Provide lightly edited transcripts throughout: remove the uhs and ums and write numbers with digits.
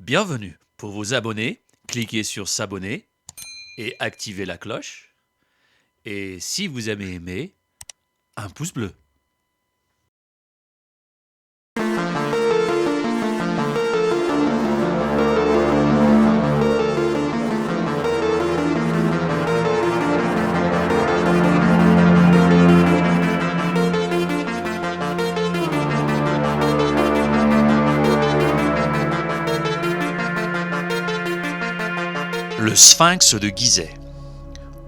Bienvenue. Pour vous abonner, cliquez sur s'abonner et activez la cloche. Et si vous avez aimé, un pouce bleu. Le sphinx de Gizeh.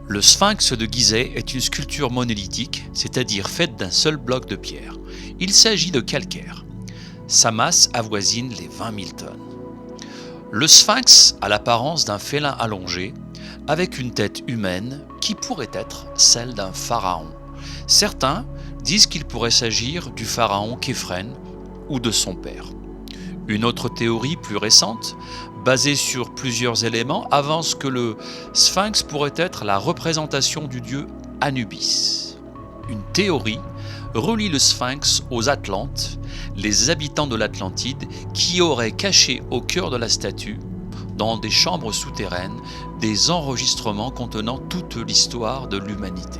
Le sphinx de Gizeh est une sculpture monolithique, c'est-à-dire faite d'un seul bloc de pierre. Il s'agit de calcaire. Sa masse avoisine les 20 000 tonnes. Le sphinx a l'apparence d'un félin allongé, avec une tête humaine qui pourrait être celle d'un pharaon. Certains disent qu'il pourrait s'agir du pharaon Képhren ou de son père. Une autre théorie plus récente, basée sur plusieurs éléments, avance que le sphinx pourrait être la représentation du dieu Anubis. Une théorie relie le sphinx aux Atlantes, les habitants de l'Atlantide qui auraient caché au cœur de la statue, dans des chambres souterraines, des enregistrements contenant toute l'histoire de l'humanité.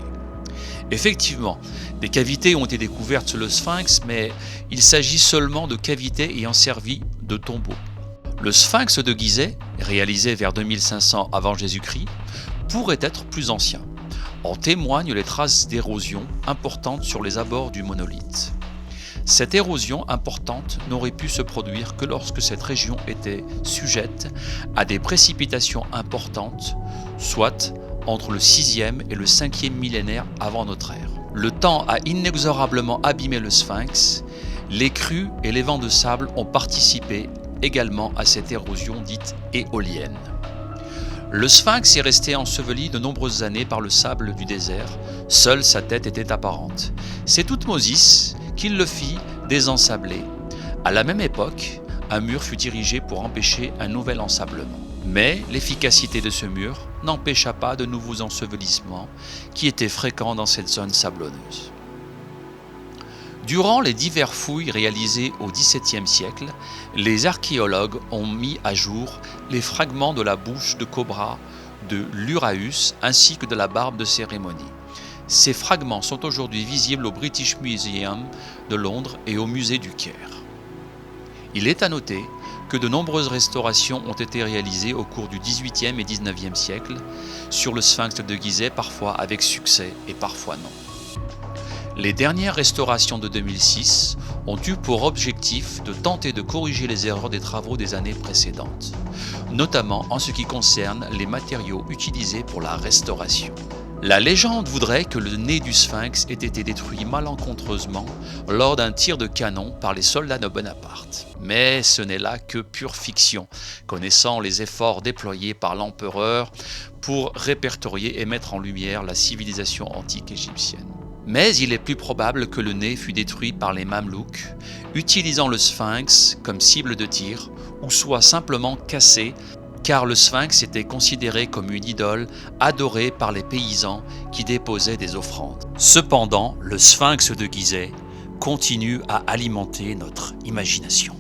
Effectivement, des cavités ont été découvertes sur le sphinx, mais il s'agit seulement de cavités ayant servi de tombeau. Le sphinx de Gizeh, réalisé vers 2500 avant Jésus-Christ, pourrait être plus ancien. En témoignent les traces d'érosion importantes sur les abords du monolithe. Cette érosion importante n'aurait pu se produire que lorsque cette région était sujette à des précipitations importantes, soit entre le 6e et le 5e millénaire avant notre ère. Le temps a inexorablement abîmé le sphinx, les crues et les vents de sable ont participé également à cette érosion dite éolienne. Le sphinx est resté enseveli de nombreuses années par le sable du désert, seule sa tête était apparente. C'est Thoutmôsis qui le fit désensabler. À la même époque, un mur fut érigé pour empêcher un nouvel ensablement. Mais l'efficacité de ce mur n'empêcha pas de nouveaux ensevelissements qui étaient fréquents dans cette zone sablonneuse. Durant les diverses fouilles réalisées au XVIIe siècle, les archéologues ont mis à jour les fragments de la bouche de cobra de l'Uraeus ainsi que de la barbe de cérémonie. Ces fragments sont aujourd'hui visibles au British Museum de Londres et au musée du Caire. Il est à noter que de nombreuses restaurations ont été réalisées au cours du XVIIIe et XIXe siècle sur le sphinx de Gizeh, parfois avec succès et parfois non. Les dernières restaurations de 2006 ont eu pour objectif de tenter de corriger les erreurs des travaux des années précédentes, notamment en ce qui concerne les matériaux utilisés pour la restauration. La légende voudrait que le nez du sphinx ait été détruit malencontreusement lors d'un tir de canon par les soldats de Bonaparte. Mais ce n'est là que pure fiction, connaissant les efforts déployés par l'empereur pour répertorier et mettre en lumière la civilisation antique égyptienne. Mais il est plus probable que le nez fût détruit par les Mamelouks, utilisant le sphinx comme cible de tir, ou soit simplement cassé, car le sphinx était considéré comme une idole adorée par les paysans qui déposaient des offrandes. Cependant, le sphinx de Gizeh continue à alimenter notre imagination.